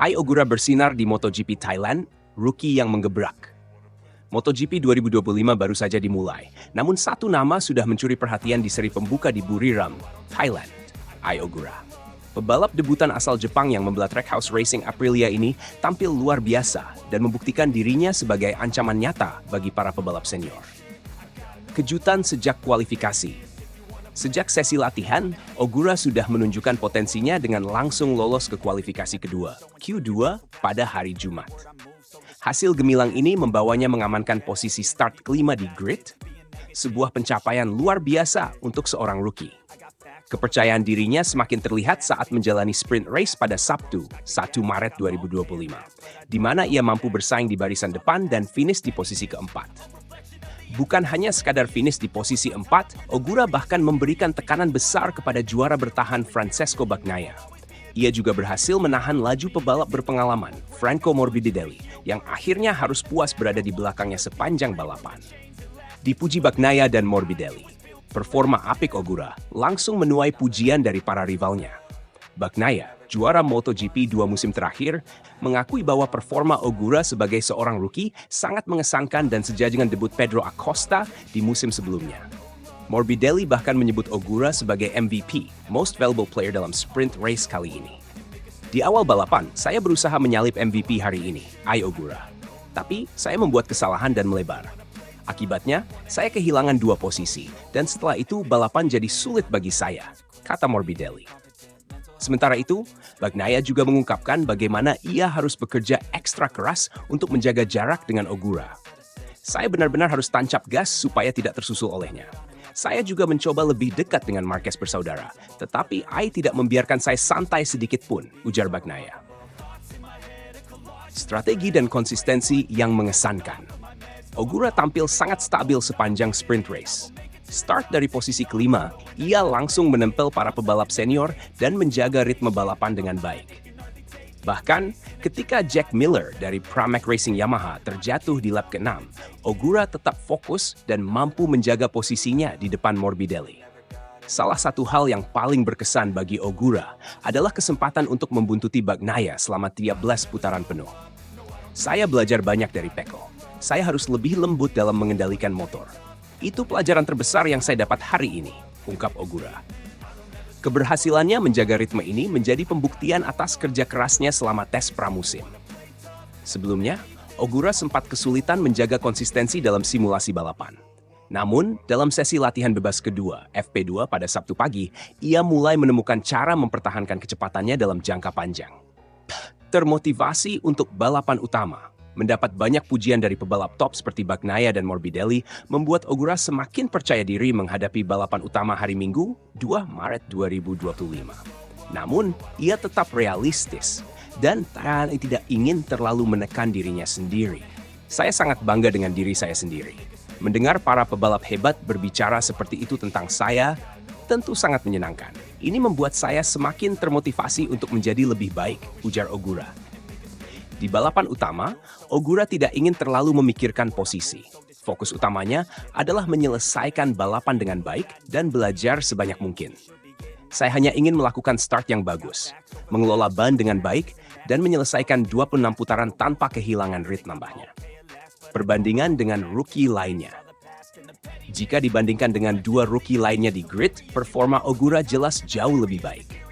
Ai Ogura bersinar di MotoGP Thailand, rookie yang menggebrak. MotoGP 2025 baru saja dimulai, namun satu nama sudah mencuri perhatian di seri pembuka di Buriram, Thailand, Ai Ogura. Pebalap debutan asal Jepang yang membelah Trackhouse Racing Aprilia ini tampil luar biasa dan membuktikan dirinya sebagai ancaman nyata bagi para pebalap senior. Kejutan sejak kualifikasi. Sejak sesi latihan, Ogura sudah menunjukkan potensinya dengan langsung lolos ke kualifikasi kedua, Q2, pada hari Jumat. Hasil gemilang ini membawanya mengamankan posisi start kelima di grid, sebuah pencapaian luar biasa untuk seorang rookie. Kepercayaan dirinya semakin terlihat saat menjalani sprint race pada Sabtu, 1 Maret 2025, di mana ia mampu bersaing di barisan depan dan finish di posisi keempat. Bukan hanya sekadar finish di posisi 4, Ogura bahkan memberikan tekanan besar kepada juara bertahan Francesco Bagnaia. Ia juga berhasil menahan laju pebalap berpengalaman, Franco Morbidelli, yang akhirnya harus puas berada di belakangnya sepanjang balapan. Dipuji Bagnaia dan Morbidelli, performa apik Ogura langsung menuai pujian dari para rivalnya. Bagnaia, juara MotoGP 2 musim terakhir, mengakui bahwa performa Ogura sebagai seorang rookie sangat mengesankan dan sejajar dengan debut Pedro Acosta di musim sebelumnya. Morbidelli bahkan menyebut Ogura sebagai MVP, Most Valuable Player dalam sprint race kali ini. Di awal balapan, saya berusaha menyalip MVP hari ini, Ai Ogura. Tapi, saya membuat kesalahan dan melebar. Akibatnya, saya kehilangan 2 posisi, dan setelah itu balapan jadi sulit bagi saya, kata Morbidelli. Sementara itu, Bagnaia juga mengungkapkan bagaimana ia harus bekerja ekstra keras untuk menjaga jarak dengan Ogura. Saya benar-benar harus tancap gas supaya tidak tersusul olehnya. Saya juga mencoba lebih dekat dengan Marquez bersaudara, tetapi Ai tidak membiarkan saya santai sedikit pun, ujar Bagnaia. Strategi dan konsistensi yang mengesankan. Ogura tampil sangat stabil sepanjang sprint race. Start dari posisi kelima, ia langsung menempel para pebalap senior dan menjaga ritme balapan dengan baik. Bahkan, ketika Jack Miller dari Pramac Racing Yamaha terjatuh di lap ke-6, Ogura tetap fokus dan mampu menjaga posisinya di depan Morbidelli. Salah satu hal yang paling berkesan bagi Ogura adalah kesempatan untuk membuntuti Bagnaia selama 13 putaran penuh. Saya belajar banyak dari Pecco. Saya harus lebih lembut dalam mengendalikan motor. Itu pelajaran terbesar yang saya dapat hari ini, ungkap Ogura. Keberhasilannya menjaga ritme ini menjadi pembuktian atas kerja kerasnya selama tes pramusim. Sebelumnya, Ogura sempat kesulitan menjaga konsistensi dalam simulasi balapan. Namun, dalam sesi latihan bebas kedua, FP2 pada Sabtu pagi, ia mulai menemukan cara mempertahankan kecepatannya dalam jangka panjang. Termotivasi untuk balapan utama. Mendapat banyak pujian dari pebalap top seperti Bagnaia dan Morbidelli membuat Ogura semakin percaya diri menghadapi balapan utama hari Minggu, 2 Maret 2025. Namun, ia tetap realistis dan tidak ingin terlalu menekan dirinya sendiri. Saya sangat bangga dengan diri saya sendiri. Mendengar para pebalap hebat berbicara seperti itu tentang saya, tentu sangat menyenangkan. Ini membuat saya semakin termotivasi untuk menjadi lebih baik, ujar Ogura. Di balapan utama, Ogura tidak ingin terlalu memikirkan posisi. Fokus utamanya adalah menyelesaikan balapan dengan baik dan belajar sebanyak mungkin. Saya hanya ingin melakukan start yang bagus, mengelola ban dengan baik, dan menyelesaikan 26 putaran tanpa kehilangan rit nambahnya. Perbandingan dengan rookie lainnya. Jika dibandingkan dengan 2 rookie lainnya di grid, performa Ogura jelas jauh lebih baik.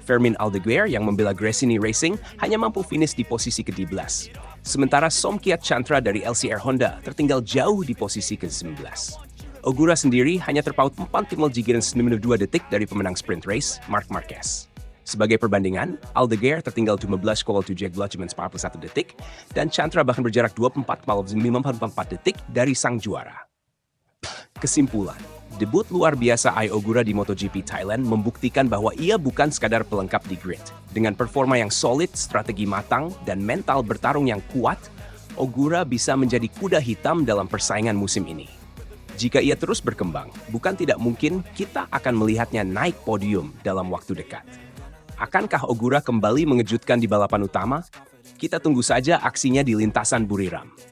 Fermin Aldeguer yang membela Gresini Racing hanya mampu finish di posisi ke-12. Sementara Somkiat Chantra dari LCR Honda tertinggal jauh di posisi ke-19. Ogura sendiri hanya terpaut 4,92 detik dari pemenang sprint race, Marc Marquez. Sebagai perbandingan, Aldeguer tertinggal 15,41 detik dan Chantra bahkan berjarak 24,54 detik dari sang juara. Kesimpulan. Debut luar biasa Ai Ogura di MotoGP Thailand membuktikan bahwa ia bukan sekadar pelengkap di grid. Dengan performa yang solid, strategi matang, dan mental bertarung yang kuat, Ogura bisa menjadi kuda hitam dalam persaingan musim ini. Jika ia terus berkembang, bukan tidak mungkin kita akan melihatnya naik podium dalam waktu dekat. Akankah Ogura kembali mengejutkan di balapan utama? Kita tunggu saja aksinya di lintasan Buriram.